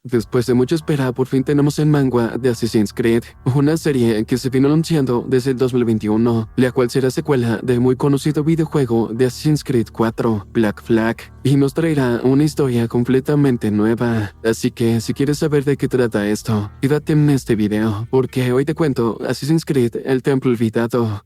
Después de mucha espera, por fin tenemos el manga de Assassin's Creed, una serie que se vino anunciando desde el 2021, la cual será secuela del muy conocido videojuego de Assassin's Creed 4, Black Flag, y nos traerá una historia completamente nueva. Así que si quieres saber de qué trata esto, quédate en este video, porque hoy te cuento Assassin's Creed, el Templo Olvidado.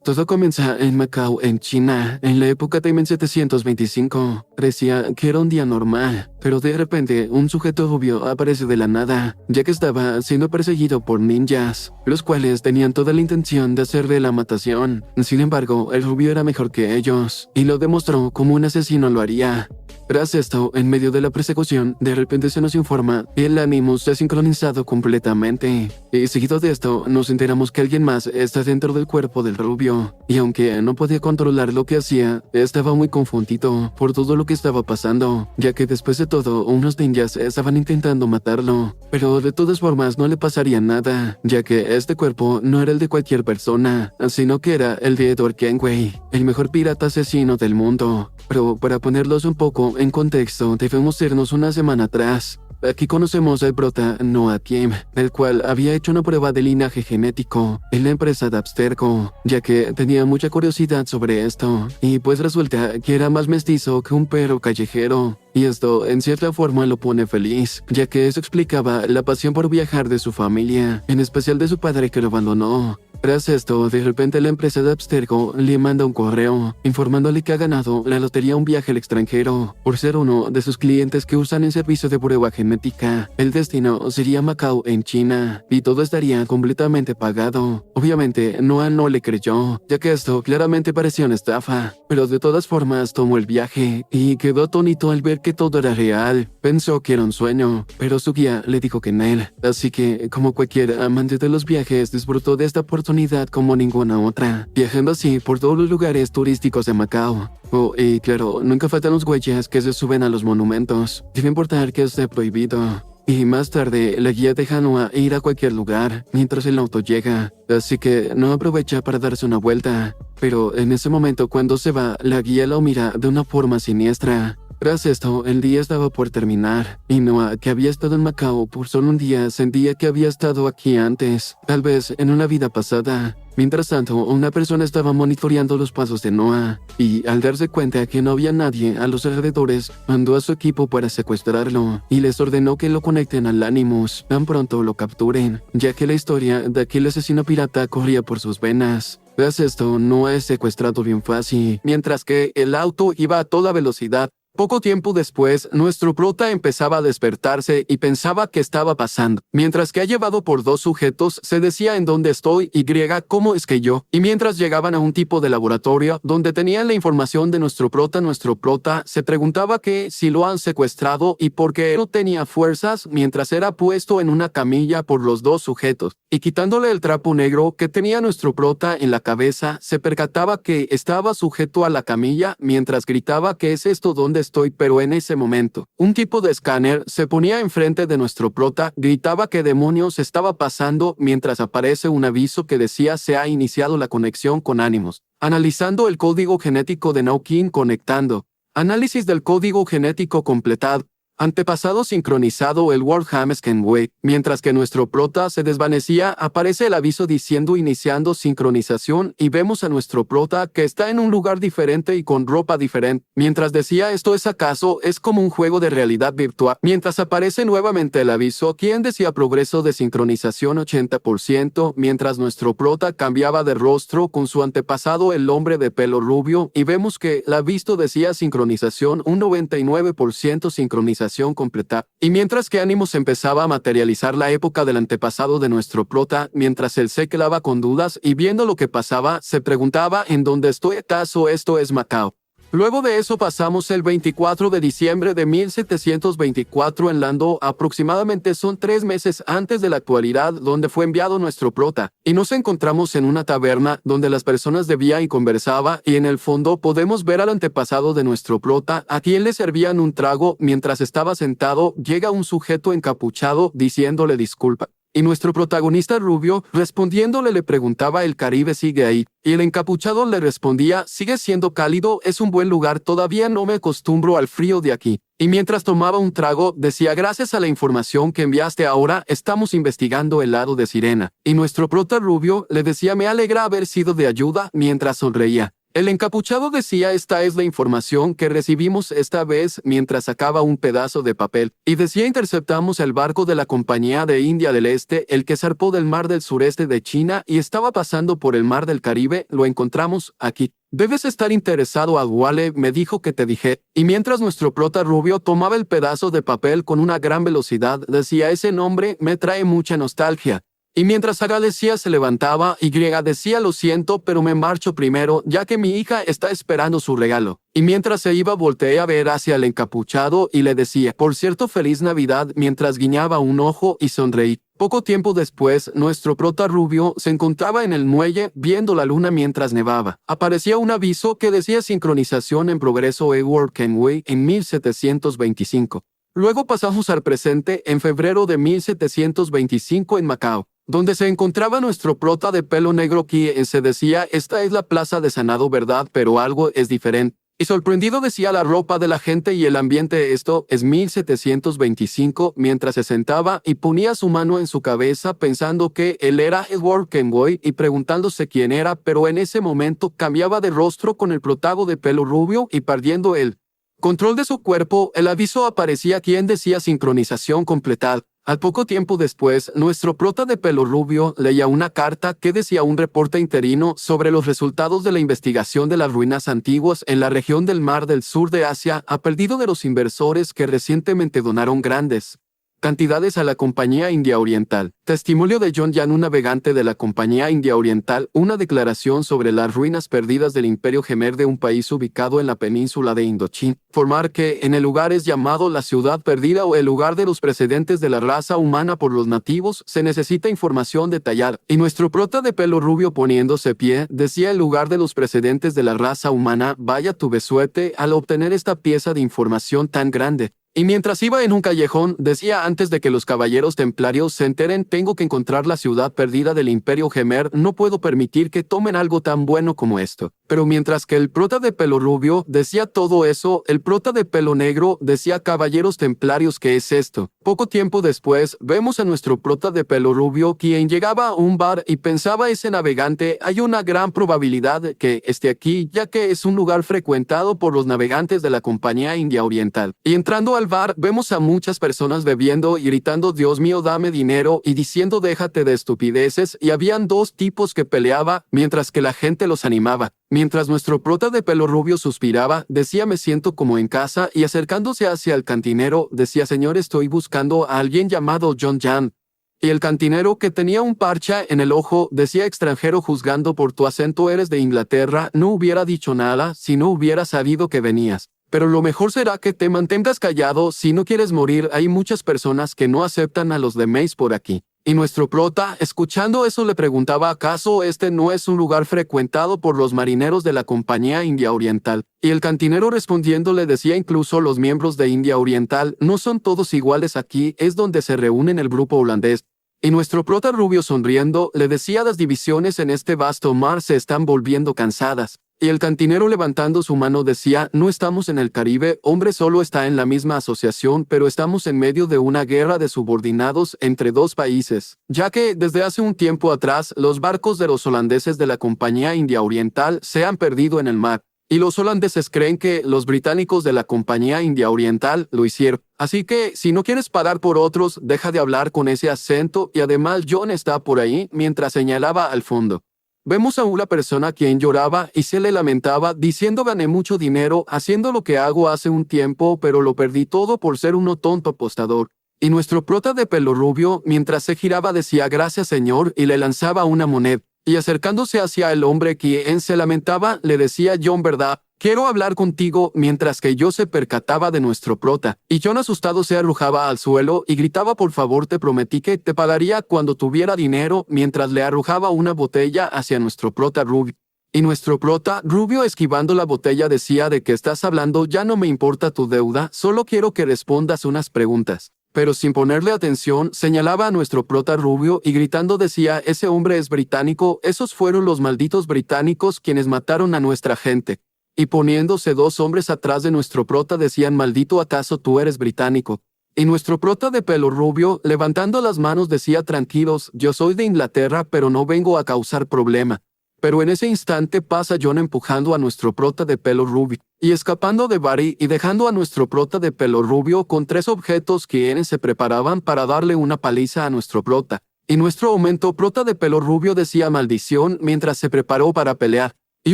Todo comienza en Macao, en China, en la época de 1725. Parecía que era un día normal, pero de repente un sujeto rubio aparece de la nada, ya que estaba siendo perseguido por ninjas, los cuales tenían toda la intención de hacerle la matación. Sin embargo, el rubio era mejor que ellos, y lo demostró como un asesino lo haría. Tras esto, en medio de la persecución, de repente se nos informa que el Animus se ha sincronizado completamente. Y seguido de esto, nos enteramos que alguien más está dentro del cuerpo del rubio. Y aunque no podía controlar lo que hacía, estaba muy confundido por todo lo que estaba pasando, ya que después de todo, unos ninjas estaban intentando matarlo. Pero de todas formas no le pasaría nada, ya que este cuerpo no era el de cualquier persona, sino que era el de Edward Kenway, el mejor pirata asesino del mundo. Pero para ponerlos un poco en contexto, debemos irnos una semana atrás. Aquí conocemos al prota Noah Kim, el cual había hecho una prueba de linaje genético en la empresa de Abstergo, ya que tenía mucha curiosidad sobre esto, y pues resulta que era más mestizo que un perro callejero. Y esto en cierta forma lo pone feliz, ya que eso explicaba la pasión por viajar de su familia, en especial de su padre que lo abandonó. Tras esto, de repente la empresa de Abstergo le manda un correo informándole que ha ganado la lotería un viaje al extranjero por ser uno de sus clientes que usan el servicio de prueba genética. El destino sería Macao, en China, y todo estaría completamente pagado. Obviamente, Noah no le creyó, ya que esto claramente parecía una estafa, pero de todas formas tomó el viaje y quedó atónito al ver que todo era real. Pensó que era un sueño, pero su guía le dijo que no. Así que, como cualquier amante de los viajes, disfrutó de esta oportunidad como ninguna otra, viajando así por todos los lugares turísticos de Macao. Y claro, nunca faltan los güeyes que se suben a los monumentos, sin importar que esté prohibido. Y más tarde, la guía deja a Noah ir a cualquier lugar mientras el auto llega, así que no aprovecha para darse una vuelta. Pero en ese momento, cuando se va, la guía lo mira de una forma siniestra. Tras esto, el día estaba por terminar, y Noah, que había estado en Macao por solo un día, sentía que había estado aquí antes, tal vez en una vida pasada. Mientras tanto, una persona estaba monitoreando los pasos de Noah, y al darse cuenta que no había nadie a los alrededores, mandó a su equipo para secuestrarlo, y les ordenó que lo conecten al Animus tan pronto lo capturen, ya que la historia de aquel asesino pirata corría por sus venas. Tras esto, Noah es secuestrado bien fácil, mientras que el auto iba a toda velocidad. Poco tiempo después, nuestro prota empezaba a despertarse y pensaba qué estaba pasando. Mientras que ha llevado por dos sujetos, se decía en dónde estoy y cómo es que yo. Y mientras llegaban a un tipo de laboratorio donde tenían la información de nuestro prota se preguntaba que si lo han secuestrado y por qué no tenía fuerzas mientras era puesto en una camilla por los dos sujetos. Y quitándole el trapo negro que tenía nuestro prota en la cabeza, se percataba que estaba sujeto a la camilla mientras gritaba ¿qué es esto donde estoy? Pero en ese momento, un tipo de escáner se ponía enfrente de nuestro prota, gritaba qué demonios estaba pasando mientras aparece un aviso que decía se ha iniciado la conexión con Animus. Analizando el código genético de Naukin conectando. Análisis del código genético completado. Antepasado sincronizado el Worldham Scanway. Mientras que nuestro prota se desvanecía, aparece el aviso diciendo iniciando sincronización y vemos a nuestro prota que está en un lugar diferente y con ropa diferente. Mientras decía esto es acaso, es como un juego de realidad virtual. Mientras aparece nuevamente el aviso, quien decía progreso de sincronización 80%, mientras nuestro prota cambiaba de rostro con su antepasado el hombre de pelo rubio y vemos que el aviso decía sincronización un 99% sincronización completa, y mientras que Animus empezaba a materializar la época del antepasado de nuestro prota, mientras él se quedaba con dudas y viendo lo que pasaba, se preguntaba en dónde estoy, ¿acaso esto es Macao? Luego de eso pasamos el 24 de diciembre de 1724 en Lando, aproximadamente son 3 meses antes de la actualidad donde fue enviado nuestro prota, y nos encontramos en una taberna donde las personas bebían y conversaba, y en el fondo podemos ver al antepasado de nuestro prota, a quien le servían un trago mientras estaba sentado. Llega un sujeto encapuchado diciéndole disculpa. Y nuestro protagonista rubio, respondiéndole, le preguntaba: ¿el Caribe sigue ahí? Y el encapuchado le respondía: sigue siendo cálido, es un buen lugar, todavía no me acostumbro al frío de aquí. Y mientras tomaba un trago, decía: gracias a la información que enviaste ahora, estamos investigando el lado de Sirena. Y nuestro prota rubio le decía: me alegra haber sido de ayuda, mientras sonreía. El encapuchado decía: esta es la información que recibimos esta vez, mientras sacaba un pedazo de papel. Y decía: interceptamos el barco de la Compañía de India del Este, el que zarpó del mar del sureste de China y estaba pasando por el mar del Caribe, lo encontramos aquí. Debes estar interesado, Aguale, me dijo que te dije. Y mientras nuestro prota rubio tomaba el pedazo de papel con una gran velocidad, decía: ese nombre me trae mucha nostalgia. Y mientras agradecía se levantaba y decía: lo siento, pero me marcho primero, ya que mi hija está esperando su regalo. Y mientras se iba volteé a ver hacia el encapuchado y le decía: por cierto, feliz Navidad, mientras guiñaba un ojo y sonreí. Poco tiempo después, nuestro prota rubio se encontraba en el muelle viendo la luna mientras nevaba. Aparecía un aviso que decía: sincronización en progreso Edward Kenway en 1725. Luego pasamos al presente en febrero de 1725 en Macao, donde se encontraba nuestro prota de pelo negro, quien se decía: esta es la plaza de Sanado, ¿verdad? Pero algo es diferente. Y sorprendido decía: la ropa de la gente y el ambiente. Esto es 1725, mientras se sentaba y ponía su mano en su cabeza pensando que él era Edward Kenway y preguntándose quién era, pero en ese momento cambiaba de rostro con el protago de pelo rubio y perdiendo el control de su cuerpo. El aviso aparecía quien decía: sincronización completada. Al poco tiempo después, nuestro prota de pelo rubio leía una carta que decía: un reporte interino sobre los resultados de la investigación de las ruinas antiguas en la región del Mar del Sur de Asia ha perdido de los inversores que recientemente donaron grandes cantidades a la Compañía India Oriental. Testimonio de John Yan, un navegante de la Compañía India Oriental, una declaración sobre las ruinas perdidas del Imperio Jemer de un país ubicado en la península de Indochina. Formar que en el lugar es llamado la ciudad perdida o el lugar de los precedentes de la raza humana por los nativos, se necesita información detallada. Y nuestro prota de pelo rubio, poniéndose pie, decía: el lugar de los precedentes de la raza humana, vaya tuve suerte al obtener esta pieza de información tan grande. Y mientras iba en un callejón, decía: antes de que los caballeros templarios se enteren, tengo que encontrar la ciudad perdida del Imperio Jemer, no puedo permitir que tomen algo tan bueno como esto. Pero mientras que el prota de pelo rubio decía todo eso, el prota de pelo negro decía: caballeros templarios, ¿qué es esto? Poco tiempo después, vemos a nuestro prota de pelo rubio, quien llegaba a un bar y pensaba: ese navegante, hay una gran probabilidad de que esté aquí, ya que es un lugar frecuentado por los navegantes de la Compañía India Oriental. Y entrando al bar, vemos a muchas personas bebiendo y gritando: Dios mío, dame dinero, y diciendo: déjate de estupideces, y habían 2 tipos que peleaban, mientras que la gente los animaba. Mientras nuestro prota de pelo rubio suspiraba, decía: me siento como en casa, y acercándose hacia el cantinero, decía: señor, estoy buscando a alguien llamado John Yan. Y el cantinero, que tenía un parche en el ojo, decía: extranjero, juzgando por tu acento eres de Inglaterra, no hubiera dicho nada si no hubiera sabido que venías. Pero lo mejor será que te mantengas callado si no quieres morir. Hay muchas personas que no aceptan a los demás por aquí. Y nuestro prota, escuchando eso, le preguntaba: ¿acaso este no es un lugar frecuentado por los marineros de la Compañía India Oriental? Y el cantinero respondiendo le decía: incluso los miembros de India Oriental no son todos iguales aquí, es donde se reúnen el grupo holandés. Y nuestro prota rubio, sonriendo, le decía: las divisiones en este vasto mar se están volviendo cansadas. Y el cantinero, levantando su mano, decía: no estamos en el Caribe, hombre, solo está en la misma asociación, pero estamos en medio de una guerra de subordinados entre 2 países, ya que desde hace un tiempo atrás los barcos de los holandeses de la Compañía India Oriental se han perdido en el mar. Y los holandeses creen que los británicos de la Compañía India Oriental lo hicieron. Así que, si no quieres pagar por otros, deja de hablar con ese acento, y además John está por ahí, mientras señalaba al fondo. Vemos a una persona quien lloraba y se le lamentaba, diciendo: gané mucho dinero haciendo lo que hago hace un tiempo, pero lo perdí todo por ser uno tonto apostador. Y nuestro prota de pelo rubio, mientras se giraba, decía: gracias, señor, y le lanzaba una moneda. Y acercándose hacia el hombre quien se lamentaba, le decía: John, ¿verdad? Quiero hablar contigo, mientras que yo se percataba de nuestro prota, y John asustado se arrojaba al suelo y gritaba por favor te prometí que te pagaría cuando tuviera dinero, mientras le arrojaba una botella hacia nuestro prota Rubio. Y nuestro prota Rubio esquivando la botella decía de qué estás hablando, ya no me importa tu deuda, solo quiero que respondas unas preguntas. Pero sin ponerle atención, señalaba a nuestro prota Rubio y gritando decía, ese hombre es británico, esos fueron los malditos británicos quienes mataron a nuestra gente. Y poniéndose dos hombres atrás de nuestro prota decían, maldito acaso tú eres británico. Y nuestro prota de pelo rubio, levantando las manos decía, tranquilos, yo soy de Inglaterra, pero no vengo a causar problema. Pero en ese instante pasa John empujando a nuestro prota de pelo rubio, y escapando de Barry y dejando a nuestro prota de pelo rubio con 3 objetos quienes se preparaban para darle una paliza a nuestro prota. Y nuestro aumento prota de pelo rubio decía maldición mientras se preparó para pelear. Y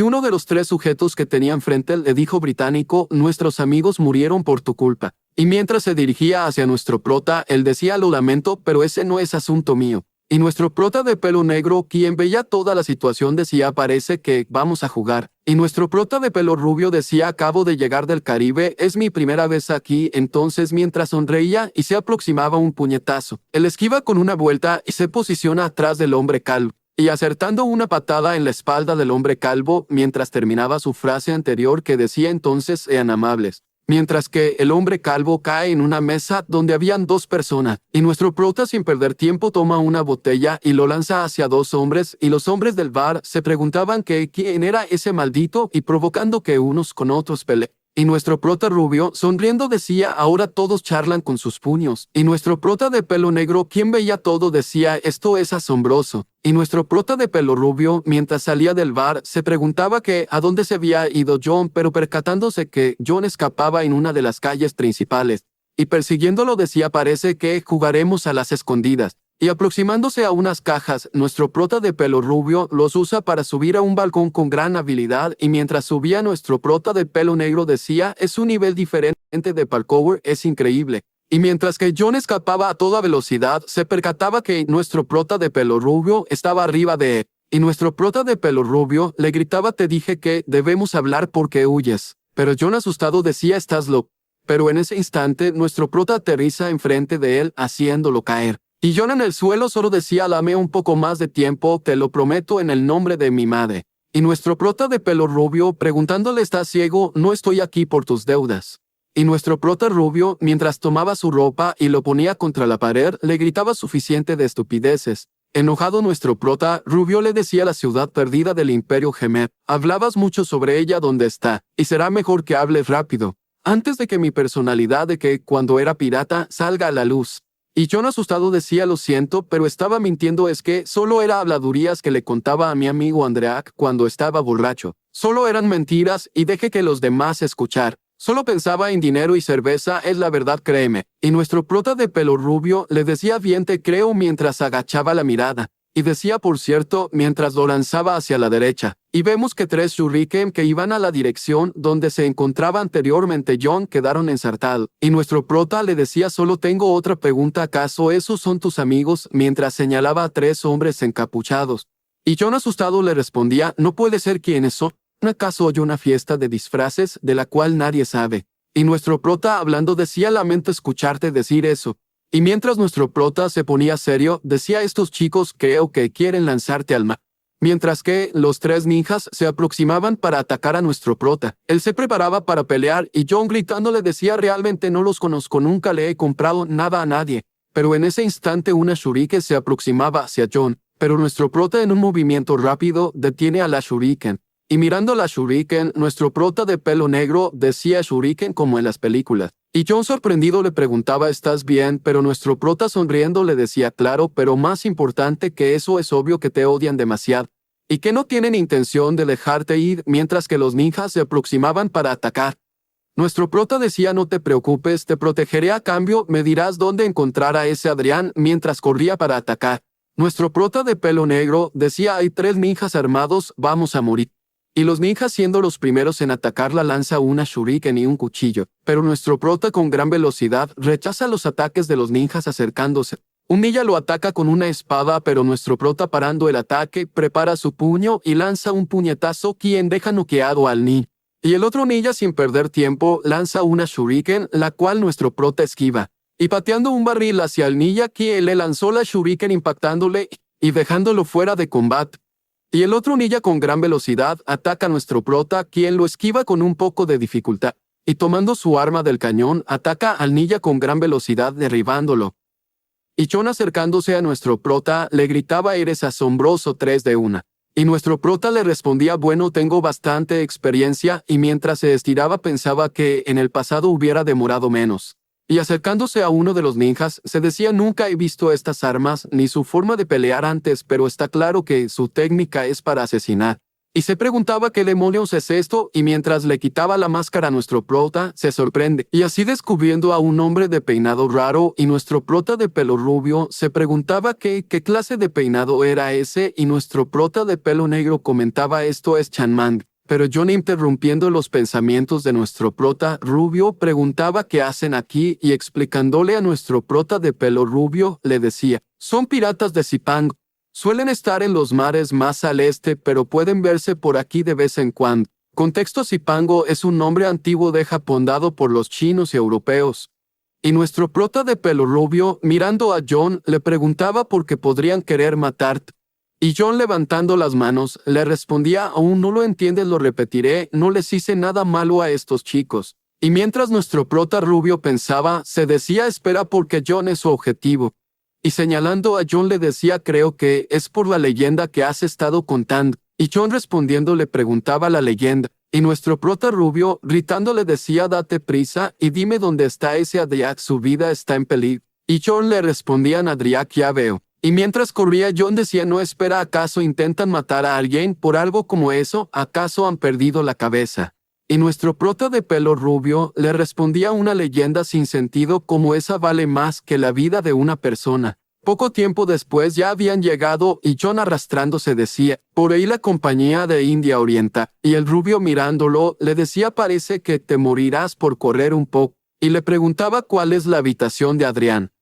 uno de los 3 sujetos que tenían frente le dijo británico, nuestros amigos murieron por tu culpa. Y mientras se dirigía hacia nuestro prota, él decía lo lamento, pero ese no es asunto mío. Y nuestro prota de pelo negro, quien veía toda la situación, decía parece que vamos a jugar. Y nuestro prota de pelo rubio decía acabo de llegar del Caribe, es mi primera vez aquí. Entonces mientras sonreía y se aproximaba un puñetazo, él esquiva con una vuelta y se posiciona atrás del hombre calvo, y acertando una patada en la espalda del hombre calvo mientras terminaba su frase anterior que decía entonces sean amables. Mientras que el hombre calvo cae en una mesa donde habían 2 personas, y nuestro prota sin perder tiempo toma una botella y lo lanza hacia 2 hombres, y los hombres del bar se preguntaban que quién era ese maldito y provocando que unos con otros peleen. Y nuestro prota rubio, sonriendo decía, ahora todos charlan con sus puños. Y nuestro prota de pelo negro, quien veía todo, decía, esto es asombroso. Y nuestro prota de pelo rubio, mientras salía del bar, se preguntaba que a dónde se había ido John, pero percatándose que John escapaba en una de las calles principales. Y persiguiéndolo decía, parece que jugaremos a las escondidas. Y aproximándose a unas cajas, nuestro prota de pelo rubio los usa para subir a un balcón con gran habilidad, y mientras subía nuestro prota de pelo negro decía, es un nivel diferente de parkour, es increíble. Y mientras que John escapaba a toda velocidad, se percataba que nuestro prota de pelo rubio estaba arriba de él. Y nuestro prota de pelo rubio le gritaba, te dije que debemos hablar porque huyes. Pero John asustado decía, estás loco. Pero en ese instante, nuestro prota aterriza enfrente de él, haciéndolo caer. Y John en el suelo solo decía, dame un poco más de tiempo, te lo prometo en el nombre de mi madre. Y nuestro prota de pelo rubio, preguntándole, ¿estás ciego? No estoy aquí por tus deudas. Y nuestro prota rubio, mientras tomaba su ropa y lo ponía contra la pared, le gritaba suficiente de estupideces. Enojado nuestro prota rubio le decía a la ciudad perdida del Imperio Gemer, hablabas mucho sobre ella donde está, y será mejor que hables rápido, antes de que mi personalidad de que cuando era pirata salga a la luz. Y John asustado decía, lo siento, pero estaba mintiendo, es que solo era habladurías que le contaba a mi amigo Andreak cuando estaba borracho. Solo eran mentiras y deje que los demás escuchar. Solo pensaba en dinero y cerveza, es la verdad, créeme. Y nuestro prota de pelo rubio le decía, bien te creo, mientras agachaba la mirada. Y decía, por cierto, mientras lo lanzaba hacia la derecha. Y vemos que 3 shuriken que iban a la dirección donde se encontraba anteriormente John quedaron ensartados. Y nuestro prota le decía, solo tengo otra pregunta, ¿acaso esos son tus amigos? Mientras señalaba a 3 hombres encapuchados. Y John asustado le respondía, no puede ser quiénes son. ¿Acaso hay una fiesta de disfraces de la cual nadie sabe? Y nuestro prota hablando decía, lamento escucharte decir eso. Y mientras nuestro prota se ponía serio, decía, estos chicos creo que quieren lanzarte al mar. Mientras que los 3 ninjas se aproximaban para atacar a nuestro prota. Él se preparaba para pelear y John gritando le decía, realmente no los conozco, nunca le he comprado nada a nadie. Pero en ese instante una shuriken se aproximaba hacia John, pero nuestro prota en un movimiento rápido detiene a la shuriken. Y mirando la shuriken, nuestro prota de pelo negro decía shuriken como en las películas. Y John sorprendido le preguntaba, ¿estás bien? Pero nuestro prota sonriendo le decía, claro, pero más importante que eso es obvio que te odian demasiado. Y que no tienen intención de dejarte ir mientras que los ninjas se aproximaban para atacar. Nuestro prota decía, no te preocupes, te protegeré a cambio, me dirás dónde encontrar a ese Adrián mientras corría para atacar. Nuestro prota de pelo negro decía, hay 3 ninjas armados, vamos a morir. Y los ninjas siendo los primeros en atacarla lanza una shuriken y un cuchillo, pero nuestro prota con gran velocidad rechaza los ataques de los ninjas acercándose. Un ninja lo ataca con una espada, pero nuestro prota parando el ataque, prepara su puño y lanza un puñetazo quien deja noqueado al ninja. Y el otro ninja, sin perder tiempo, lanza una shuriken, la cual nuestro prota esquiva. Y pateando un barril hacia el ninja, quien le lanzó la shuriken impactándole y dejándolo fuera de combate. Y el otro ninja, con gran velocidad, ataca a nuestro prota, quien lo esquiva con un poco de dificultad. Y tomando su arma del cañón, ataca al ninja con gran velocidad, derribándolo. Y John, acercándose a nuestro prota, le gritaba: «Eres asombroso, 3 de 1». Y nuestro prota le respondía: «Bueno, tengo bastante experiencia», y mientras se estiraba pensaba que en el pasado hubiera demorado menos. Y acercándose a uno de los ninjas, se decía: «Nunca he visto estas armas ni su forma de pelear antes, pero está claro que su técnica es para asesinar». Y se preguntaba qué demonios es esto, y mientras le quitaba la máscara a nuestro prota, se sorprende. Y así, descubriendo a un hombre de peinado raro, y nuestro prota de pelo rubio se preguntaba qué clase de peinado era ese, y nuestro prota de pelo negro comentaba: «Esto es Chanman». Pero John, interrumpiendo los pensamientos de nuestro prota rubio, preguntaba qué hacen aquí, y explicándole a nuestro prota de pelo rubio, le decía: «Son piratas de Zipango. Suelen estar en los mares más al este, pero pueden verse por aquí de vez en cuando». Contexto: Zipango es un nombre antiguo de Japón dado por los chinos y europeos. Y nuestro prota de pelo rubio, mirando a John, le preguntaba por qué podrían querer matarte. Y John, levantando las manos, le respondía: «Aún no lo entiendes, lo repetiré, no les hice nada malo a estos chicos». Y mientras nuestro prota rubio pensaba, se decía: «Espera, porque John es su objetivo». Y señalando a John le decía: «Creo que es por la leyenda que has estado contando». Y John, respondiendo, le preguntaba la leyenda. Y nuestro prota rubio, gritando, le decía: «Date prisa y dime dónde está ese Adriak, su vida está en peligro». Y John le respondía: «Adriak, ya veo». Y mientras corría, John decía: «No, espera, ¿acaso intentan matar a alguien por algo como eso? ¿Acaso han perdido la cabeza?». Y nuestro prota de pelo rubio le respondía una leyenda sin sentido como esa vale más que la vida de una persona. Poco tiempo después ya habían llegado y John, arrastrándose, decía: «Por ahí la compañía de India Oriental». Y el rubio, mirándolo, le decía: «Parece que te morirás por correr un poco». Y le preguntaba cuál es la habitación de Adrián.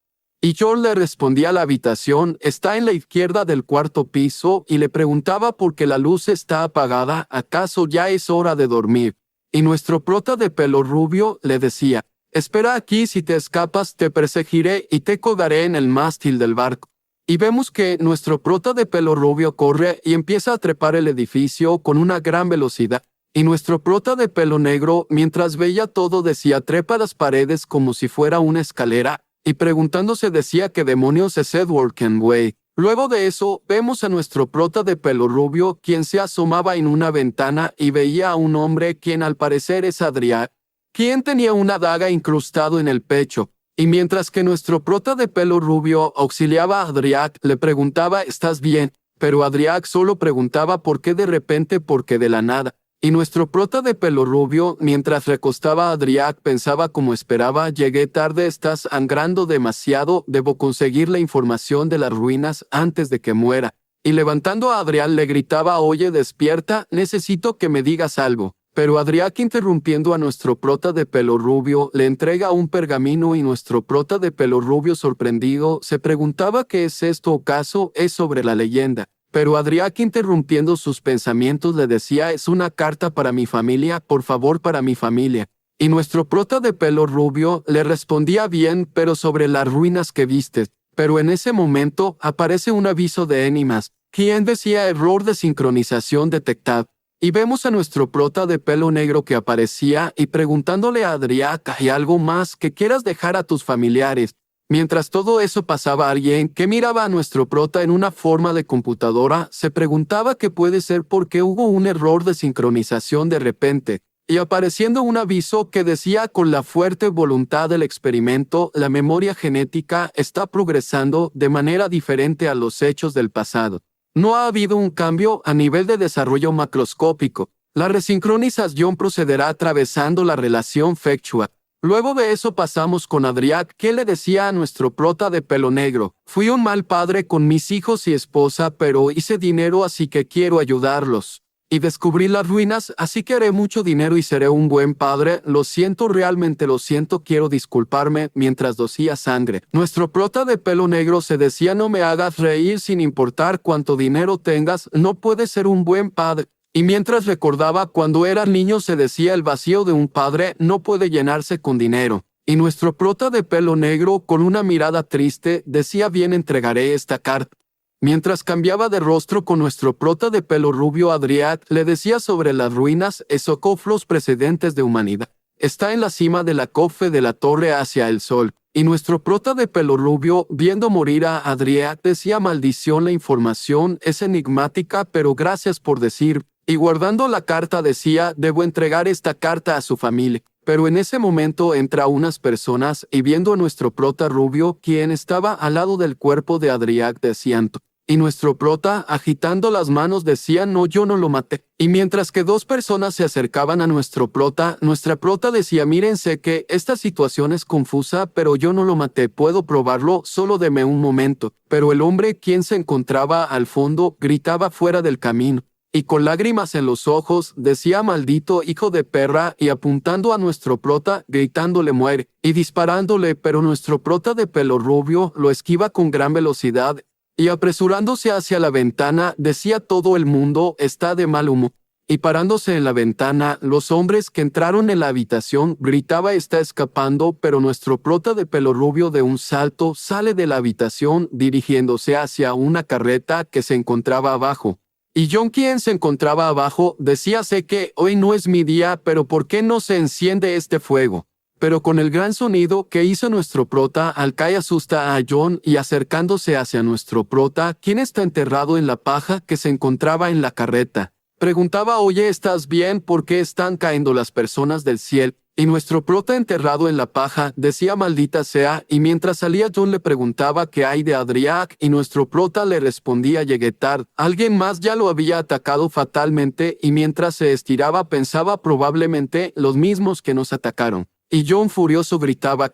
Y John le respondía: «La habitación está en la izquierda del cuarto piso», y le preguntaba: «¿Por qué la luz está apagada? ¿Acaso ya es hora de dormir?». Y nuestro prota de pelo rubio le decía: «Espera aquí, si te escapas te perseguiré y te colgaré en el mástil del barco». Y vemos que nuestro prota de pelo rubio corre y empieza a trepar el edificio con una gran velocidad. Y nuestro prota de pelo negro, mientras veía todo, decía: «Trepa las paredes como si fuera una escalera». Y preguntándose decía: «¿Qué demonios es Edward Kenway?». Luego de eso, vemos a nuestro prota de pelo rubio, quien se asomaba en una ventana y veía a un hombre, quien al parecer es Adrián, quien tenía una daga incrustado en el pecho. Y mientras que nuestro prota de pelo rubio auxiliaba a Adrián, le preguntaba: «¿Estás bien?». Pero Adrián solo preguntaba: «¿Por qué de repente? ¿Por qué de la nada?». Y nuestro prota de pelo rubio, mientras recostaba a Adrián, pensaba como esperaba: «Llegué tarde, estás sangrando demasiado, debo conseguir la información de las ruinas antes de que muera». Y levantando a Adrián le gritaba: «Oye, despierta, necesito que me digas algo». Pero Adrián, interrumpiendo a nuestro prota de pelo rubio, le entrega un pergamino y nuestro prota de pelo rubio, sorprendido, se preguntaba: ¿qué es esto? ¿Acaso es sobre la leyenda? Pero Adrián, interrumpiendo sus pensamientos, le decía: «Es una carta para mi familia, por favor, para mi familia». Y nuestro prota de pelo rubio le respondía: «Bien, pero sobre las ruinas que viste». Pero en ese momento aparece un aviso de Enimas, quien decía: «Error de sincronización detectado». Y vemos a nuestro prota de pelo negro que aparecía y preguntándole a Adrián: «¿Hay algo más que quieras dejar a tus familiares?». Mientras todo eso pasaba, alguien que miraba a nuestro prota en una forma de computadora se preguntaba qué puede ser porque hubo un error de sincronización de repente, y apareciendo un aviso que decía: «Con la fuerte voluntad del experimento, la memoria genética está progresando de manera diferente a los hechos del pasado. No ha habido un cambio a nivel de desarrollo macroscópico. La resincronización procederá atravesando la relación factual». Luego de eso pasamos con Adrián, que le decía a nuestro prota de pelo negro: «Fui un mal padre con mis hijos y esposa, pero hice dinero, así que quiero ayudarlos. Y descubrí las ruinas, así que haré mucho dinero y seré un buen padre. Lo siento, realmente lo siento, quiero disculparme», mientras docía sangre. Nuestro prota de pelo negro se decía: «No me hagas reír, sin importar cuánto dinero tengas, no puedes ser un buen padre». Y mientras recordaba cuando era niño se decía el vacío de un padre no puede llenarse con dinero. Y nuestro prota de pelo negro con una mirada triste decía bien entregaré esta carta. Mientras cambiaba de rostro con nuestro prota de pelo rubio Adriat le decía sobre las ruinas esocoflos precedentes de humanidad. Está en la cima de la cofe de la torre hacia el sol. Y nuestro prota de pelo rubio, viendo morir a Adriat, decía maldición la información es enigmática pero gracias por decir. Y guardando la carta decía debo entregar esta carta a su familia. Pero en ese momento entra unas personas y viendo a nuestro prota rubio, quien estaba al lado del cuerpo de Adriat decían y nuestro prota, agitando las manos, decía, no, yo no lo maté. Y mientras que dos personas se acercaban a nuestra prota decía, mírense que esta situación es confusa, pero yo no lo maté, puedo probarlo, solo deme un momento. Pero el hombre, quien se encontraba al fondo, gritaba fuera del camino. Y con lágrimas en los ojos, decía, maldito hijo de perra, y apuntando a nuestro prota, gritándole muere, y disparándole, pero nuestro prota de pelo rubio lo esquiva con gran velocidad, y apresurándose hacia la ventana, decía todo el mundo está de mal humor. Y parándose en la ventana, los hombres que entraron en la habitación gritaba está escapando, pero nuestro prota de pelo rubio de un salto sale de la habitación dirigiéndose hacia una carreta que se encontraba abajo. Y John, quien se encontraba abajo, decía sé que hoy no es mi día, pero ¿por qué no se enciende este fuego? Pero con el gran sonido que hizo nuestro prota, Alcai asusta a John y acercándose hacia nuestro prota, quien está enterrado en la paja que se encontraba en la carreta, preguntaba, oye, ¿estás bien? ¿Por qué están cayendo las personas del cielo? Y nuestro prota enterrado en la paja decía maldita sea, y mientras salía John le preguntaba qué hay de Adriac, y nuestro prota le respondía llegué tarde. Alguien más ya lo había atacado fatalmente, y mientras se estiraba pensaba probablemente los mismos que nos atacaron. Y John furioso gritaba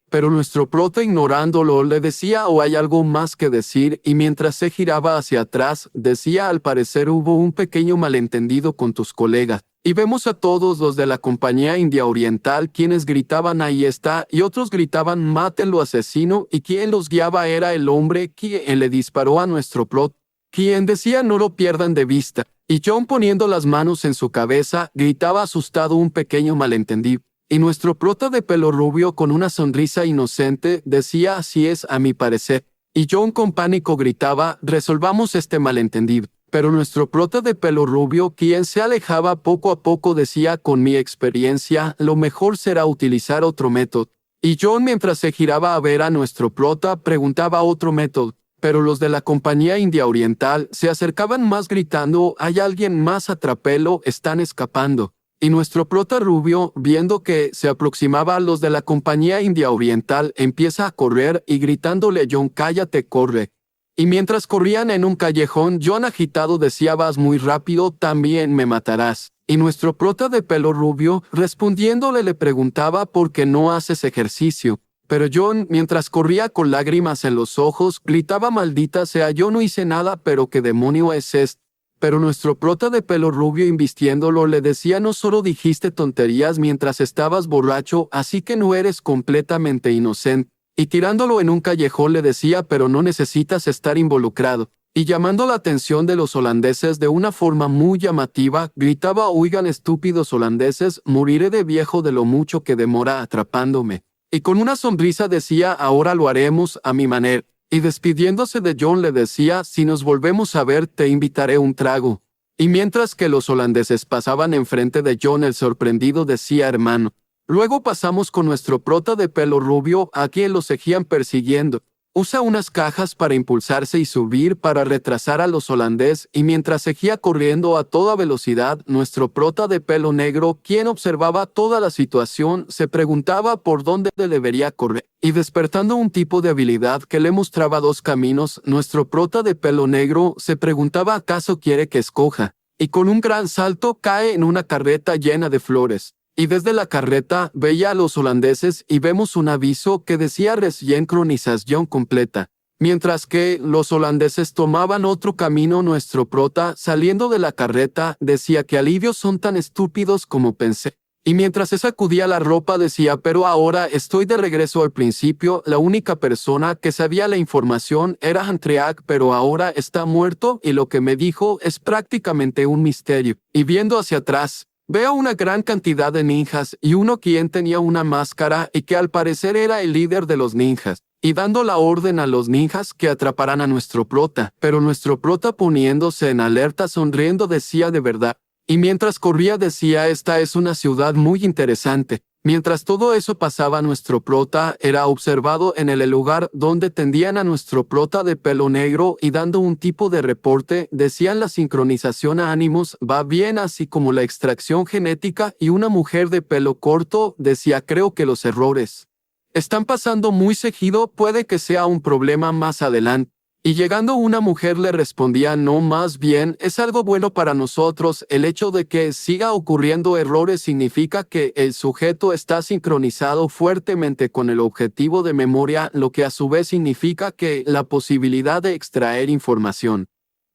pero nuestro prota ignorándolo le decía o hay algo más que decir y mientras se giraba hacia atrás decía al parecer hubo un pequeño malentendido con tus colegas. Y vemos a todos los de la compañía india oriental quienes gritaban ahí está y otros gritaban mátenlo asesino y quien los guiaba era el hombre quien le disparó a nuestro prota, quien decía no lo pierdan de vista. Y John poniendo las manos en su cabeza gritaba asustado un pequeño malentendido. Y nuestro prota de pelo rubio con una sonrisa inocente decía así es a mi parecer. Y John con pánico gritaba resolvamos este malentendido. Pero nuestro prota de pelo rubio quien se alejaba poco a poco decía con mi experiencia lo mejor será utilizar otro método. Y John mientras se giraba a ver a nuestro prota preguntaba otro método. Pero los de la compañía india oriental se acercaban más gritando hay alguien más atrapelo están escapando. Y nuestro prota rubio, viendo que se aproximaba a los de la compañía india oriental, empieza a correr y gritándole a John, cállate, corre. Y mientras corrían en un callejón, John agitado decía, vas muy rápido, también me matarás. Y nuestro prota de pelo rubio, respondiéndole le preguntaba por qué no haces ejercicio. Pero John, mientras corría con lágrimas en los ojos, gritaba, maldita sea, yo no hice nada, pero ¿qué demonio es esto? Pero nuestro prota de pelo rubio invistiéndolo le decía no solo dijiste tonterías mientras estabas borracho, así que no eres completamente inocente. Y tirándolo en un callejón le decía pero no necesitas estar involucrado. Y llamando la atención de los holandeses de una forma muy llamativa, gritaba oigan estúpidos holandeses, moriré de viejo de lo mucho que demora atrapándome. Y con una sonrisa decía ahora lo haremos a mi manera. Y despidiéndose de John le decía, si nos volvemos a ver te invitaré un trago. Y mientras que los holandeses pasaban enfrente de John el sorprendido decía hermano. Luego pasamos con nuestro prota de pelo rubio a quien lo seguían persiguiendo. Usa unas cajas para impulsarse y subir para retrasar a los holandeses y mientras seguía corriendo a toda velocidad, nuestro prota de pelo negro, quien observaba toda la situación, se preguntaba por dónde debería correr. Y despertando un tipo de habilidad que le mostraba dos caminos, nuestro prota de pelo negro se preguntaba acaso quiere que escoja. Y con un gran salto cae en una carreta llena de flores. Y desde la carreta veía a los holandeses y vemos un aviso que decía sincronización completa. Mientras que los holandeses tomaban otro camino, nuestro prota, saliendo de la carreta, decía que alivios son tan estúpidos como pensé. Y mientras se sacudía la ropa decía, pero ahora estoy de regreso al principio, la única persona que sabía la información era Antreak, pero ahora está muerto y lo que me dijo es prácticamente un misterio. Y viendo hacia atrás, veo una gran cantidad de ninjas y uno quien tenía una máscara y que al parecer era el líder de los ninjas, y dando la orden a los ninjas que atraparan a nuestro prota, pero nuestro prota poniéndose en alerta sonriendo decía de verdad. Y mientras corría decía, esta es una ciudad muy interesante. Mientras todo eso pasaba, nuestro prota era observado en el lugar donde tendían a nuestro prota de pelo negro y dando un tipo de reporte, decían la sincronización a ánimos va bien así como la extracción genética y una mujer de pelo corto decía creo que los errores están pasando muy seguido, puede que sea un problema más adelante. Y llegando una mujer le respondía, no, más bien, es algo bueno para nosotros. El hecho de que siga ocurriendo errores significa que el sujeto está sincronizado fuertemente con el objetivo de memoria, lo que a su vez significa que la posibilidad de extraer información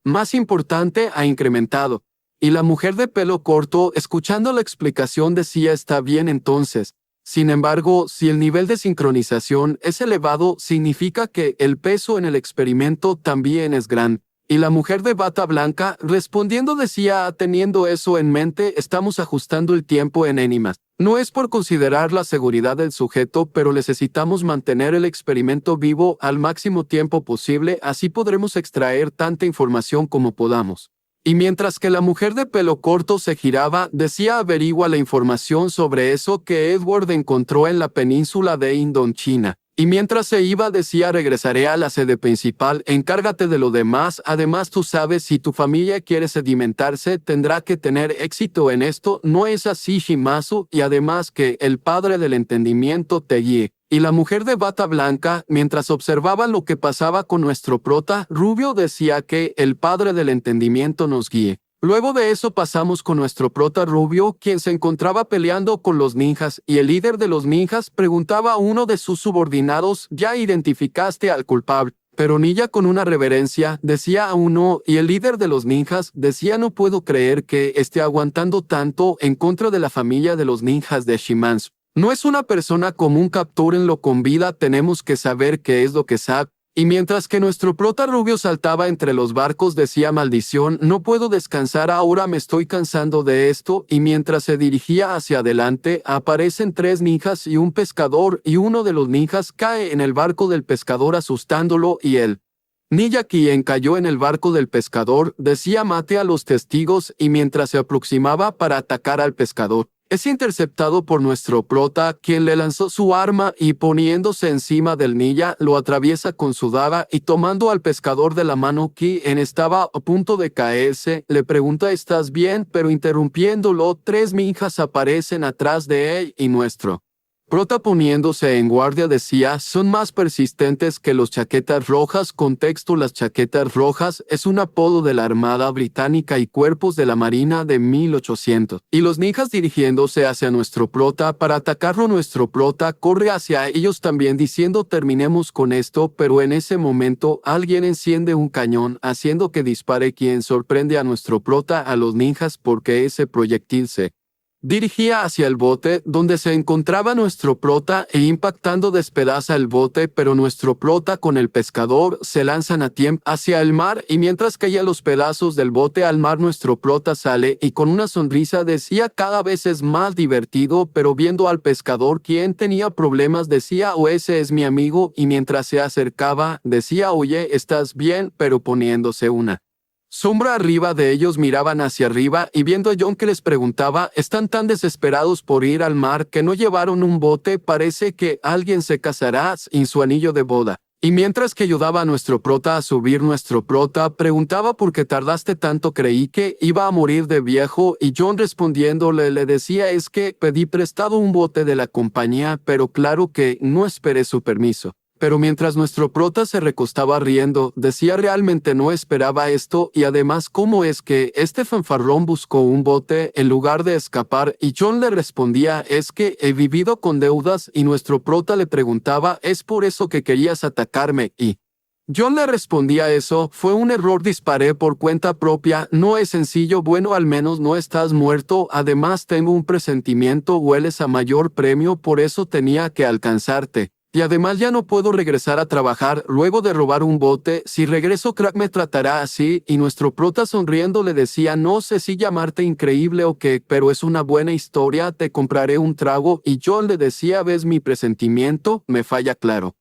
más importante ha incrementado. Y la mujer de pelo corto, escuchando la explicación, decía, está bien entonces. Sin embargo, si el nivel de sincronización es elevado, significa que el peso en el experimento también es gran. Y la mujer de bata blanca, respondiendo decía, teniendo eso en mente, estamos ajustando el tiempo en énimas. No es por considerar la seguridad del sujeto, pero necesitamos mantener el experimento vivo al máximo tiempo posible, así podremos extraer tanta información como podamos. Y mientras que la mujer de pelo corto se giraba, decía averigua la información sobre eso que Edward encontró en la península de Indochina. Y mientras se iba decía regresaré a la sede principal, encárgate de lo demás, además tú sabes si tu familia quiere sedimentarse tendrá que tener éxito en esto, ¿no es así Shimazu? Y además que el padre del entendimiento te guíe. Y la mujer de bata blanca, mientras observaba lo que pasaba con nuestro prota, rubio decía que el padre del entendimiento nos guíe. Luego de eso pasamos con nuestro prota rubio, quien se encontraba peleando con los ninjas, y el líder de los ninjas preguntaba a uno de sus subordinados, ¿ya identificaste al culpable? Pero Nilla con una reverencia decía a uno, y el líder de los ninjas decía no puedo creer que esté aguantando tanto en contra de la familia de los ninjas de Shimanzu. No es una persona común, captúrenlo con vida, tenemos que saber qué es lo que sabe. Y mientras que nuestro prota rubio saltaba entre los barcos decía maldición, no puedo descansar ahora, me estoy cansando de esto. Y mientras se dirigía hacia adelante, aparecen 3 ninjas y un pescador, y uno de los ninjas cae en el barco del pescador asustándolo y él. Nilla quien cayó en el barco del pescador decía mate a los testigos y mientras se aproximaba para atacar al pescador. Es interceptado por nuestro prota, quien le lanzó su arma y poniéndose encima del Nilla, lo atraviesa con su daga y tomando al pescador de la mano, quien estaba a punto de caerse, le pregunta ¿estás bien? Pero interrumpiéndolo, 3 ninjas aparecen atrás de él y nuestro prota poniéndose en guardia decía, son más persistentes que los chaquetas rojas. Contexto: las chaquetas rojas es un apodo de la Armada Británica y cuerpos de la Marina de 1800. Y los ninjas dirigiéndose hacia nuestro prota para atacarlo, nuestro prota corre hacia ellos también diciendo terminemos con esto, pero en ese momento alguien enciende un cañón haciendo que dispare, quien sorprende a nuestro prota a los ninjas porque ese proyectil se dirigía hacia el bote donde se encontraba nuestro prota e impactando despedaza el bote, pero nuestro prota con el pescador se lanzan a tiempo hacia el mar y mientras caían los pedazos del bote al mar nuestro prota sale y con una sonrisa decía cada vez es más divertido, pero viendo al pescador quien tenía problemas decía ese es mi amigo y mientras se acercaba decía oye estás bien, pero poniéndose una sombra arriba de ellos miraban hacia arriba y viendo a John que les preguntaba, están tan desesperados por ir al mar que no llevaron un bote, parece que alguien se casará sin su anillo de boda. Y mientras que ayudaba a nuestro prota a subir, nuestro prota preguntaba por qué tardaste tanto, creí que iba a morir de viejo y John respondiéndole le decía es que pedí prestado un bote de la compañía, pero claro que no esperé su permiso. Pero mientras nuestro prota se recostaba riendo, decía realmente no esperaba esto y además ¿cómo es que este fanfarrón buscó un bote en lugar de escapar? Y John le respondía es que he vivido con deudas y nuestro prota le preguntaba ¿es por eso que querías atacarme? Y John le respondía eso, fue un error, disparé por cuenta propia, no es sencillo, bueno, al menos no estás muerto, además tengo un presentimiento, hueles a mayor premio, por eso tenía que alcanzarte. Y además ya no puedo regresar a trabajar luego de robar un bote, si regreso Crack me tratará así, y nuestro prota sonriendo le decía, no sé si llamarte increíble o qué, pero es una buena historia, te compraré un trago, y John le decía, ves mi presentimiento, me falla claro.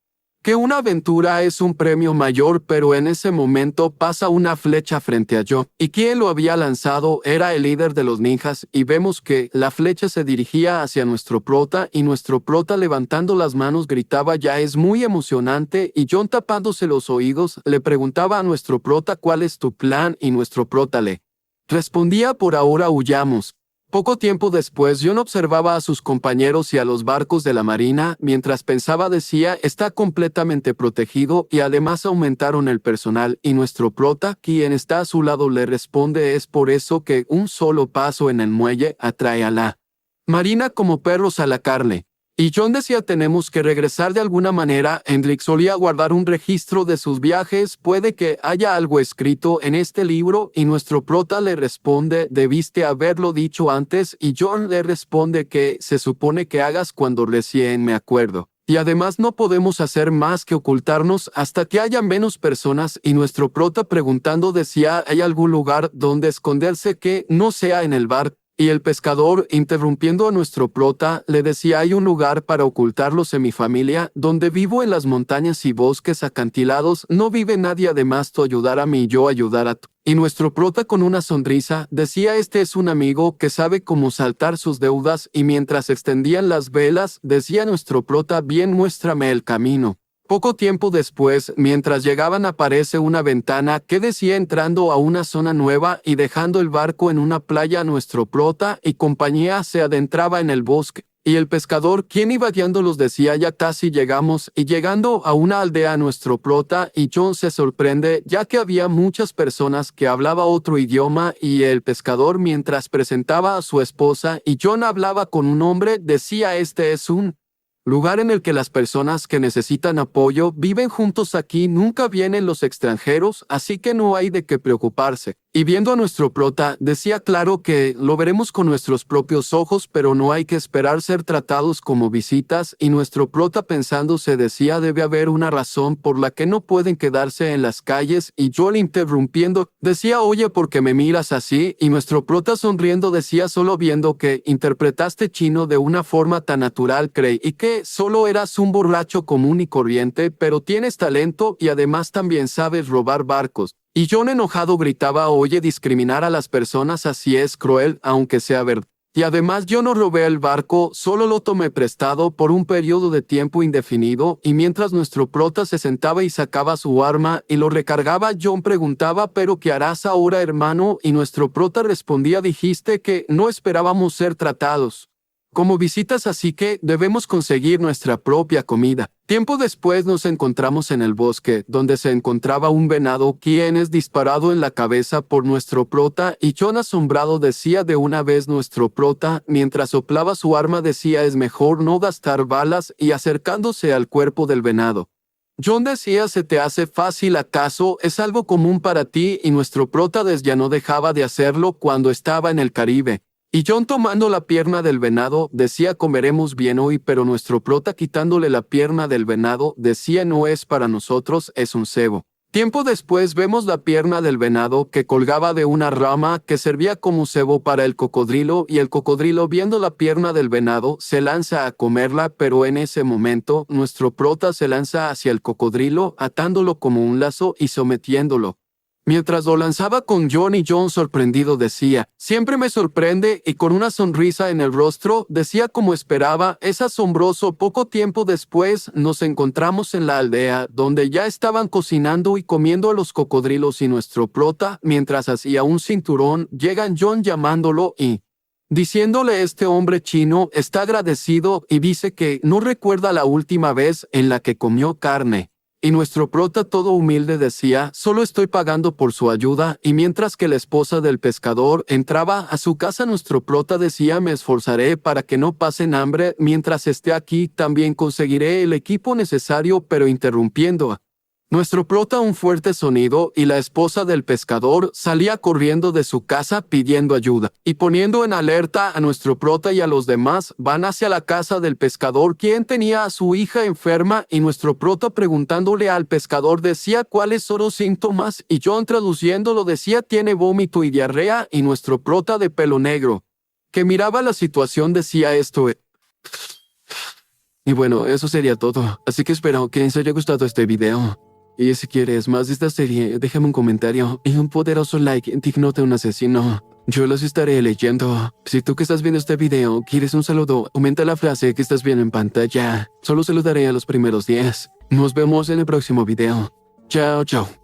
Que una aventura es un premio mayor, pero en ese momento pasa una flecha frente a Joe, y quien lo había lanzado era el líder de los ninjas, y vemos que la flecha se dirigía hacia nuestro prota, y nuestro prota levantando las manos gritaba, ya es muy emocionante, y John tapándose los oídos, le preguntaba a nuestro prota cuál es tu plan, y nuestro prota le respondía, por ahora huyamos. Poco tiempo después, John observaba a sus compañeros y a los barcos de la marina, mientras pensaba decía, está completamente protegido y además aumentaron el personal, y nuestro prota, quien está a su lado, le responde, es por eso que un solo paso en el muelle atrae a la marina como perros a la carne. Y John decía, tenemos que regresar de alguna manera. Hendrik solía guardar un registro de sus viajes, puede que haya algo escrito en este libro, y nuestro prota le responde, debiste haberlo dicho antes, y John le responde que se supone que hagas cuando recién me acuerdo. Y además no podemos hacer más que ocultarnos hasta que haya menos personas, y nuestro prota preguntando decía, ¿hay algún lugar donde esconderse que no sea en el bar? Y el pescador, interrumpiendo a nuestro prota, le decía, hay un lugar para ocultarlos en mi familia, donde vivo en las montañas y bosques acantilados, no vive nadie además tú ayudar a mí y yo ayudar a tú. Y nuestro prota con una sonrisa, decía, este es un amigo que sabe cómo saltar sus deudas, y mientras extendían las velas, decía nuestro prota, bien, muéstrame el camino. Poco tiempo después, mientras llegaban aparece una ventana que decía entrando a una zona nueva y dejando el barco en una playa nuestro prota y compañía se adentraba en el bosque. Y el pescador, quien iba guiándolos decía ya casi llegamos y llegando a una aldea nuestro prota y John se sorprende ya que había muchas personas que hablaba otro idioma y el pescador mientras presentaba a su esposa y John hablaba con un hombre decía este es un lugar en el que las personas que necesitan apoyo viven juntos aquí, nunca vienen los extranjeros, así que no hay de qué preocuparse. Y viendo a nuestro prota, decía claro que lo veremos con nuestros propios ojos, pero no hay que esperar ser tratados como visitas, y nuestro prota pensando se decía debe haber una razón por la que no pueden quedarse en las calles, y yo le interrumpiendo, decía oye, ¿por qué me miras así? Y nuestro prota sonriendo decía solo viendo que interpretaste chino de una forma tan natural, creí que solo eras un borracho común y corriente, pero tienes talento y además también sabes robar barcos. Y John enojado gritaba, oye, discriminar a las personas así es cruel, aunque sea verdad. Y además yo no robé el barco, solo lo tomé prestado por un periodo de tiempo indefinido, y mientras nuestro prota se sentaba y sacaba su arma y lo recargaba, John preguntaba, ¿pero qué harás ahora, hermano? Y nuestro prota respondía, dijiste que no esperábamos ser tratados como visitas, así que debemos conseguir nuestra propia comida. Tiempo después nos encontramos en el bosque, donde se encontraba un venado, quien es disparado en la cabeza por nuestro prota, y John asombrado decía de una vez nuestro prota, mientras soplaba su arma decía es mejor no gastar balas, y acercándose al cuerpo del venado. John decía, ¿se te hace fácil acaso? Es algo común para ti, y nuestro prota ya no dejaba de hacerlo cuando estaba en el Caribe. Y John tomando la pierna del venado, decía comeremos bien hoy, pero nuestro prota quitándole la pierna del venado, decía no es para nosotros, es un cebo. Tiempo después vemos la pierna del venado que colgaba de una rama que servía como cebo para el cocodrilo y el cocodrilo viendo la pierna del venado se lanza a comerla, pero en ese momento nuestro prota se lanza hacia el cocodrilo atándolo como un lazo y sometiéndolo. Mientras lo lanzaba con John y John sorprendido decía, siempre me sorprende y con una sonrisa en el rostro decía como esperaba, es asombroso. Poco tiempo después nos encontramos en la aldea donde ya estaban cocinando y comiendo a los cocodrilos y nuestro prota, mientras hacía un cinturón, llegan John llamándolo y diciéndole este hombre chino está agradecido y dice que no recuerda la última vez en la que comió carne. Y nuestro prota todo humilde decía, solo estoy pagando por su ayuda, y mientras que la esposa del pescador entraba a su casa nuestro prota decía, me esforzaré para que no pasen hambre, mientras esté aquí también conseguiré el equipo necesario, pero interrumpiendo Nuestro prota un fuerte sonido y la esposa del pescador salía corriendo de su casa pidiendo ayuda. Y poniendo en alerta a nuestro prota y a los demás, van hacia la casa del pescador, quien tenía a su hija enferma, y nuestro prota preguntándole al pescador decía cuáles son los síntomas, y John traduciéndolo decía tiene vómito y diarrea, y nuestro prota de pelo negro, que miraba la situación, decía esto. Y bueno, eso sería todo. Así que espero que les haya gustado este video. Y si quieres más de esta serie, déjame un comentario y un poderoso like digno de un asesino. Yo los estaré leyendo. Si tú que estás viendo este video quieres un saludo, aumenta la frase que estás viendo en pantalla. Solo saludaré a los primeros 10. Nos vemos en el próximo video. Chao, chao.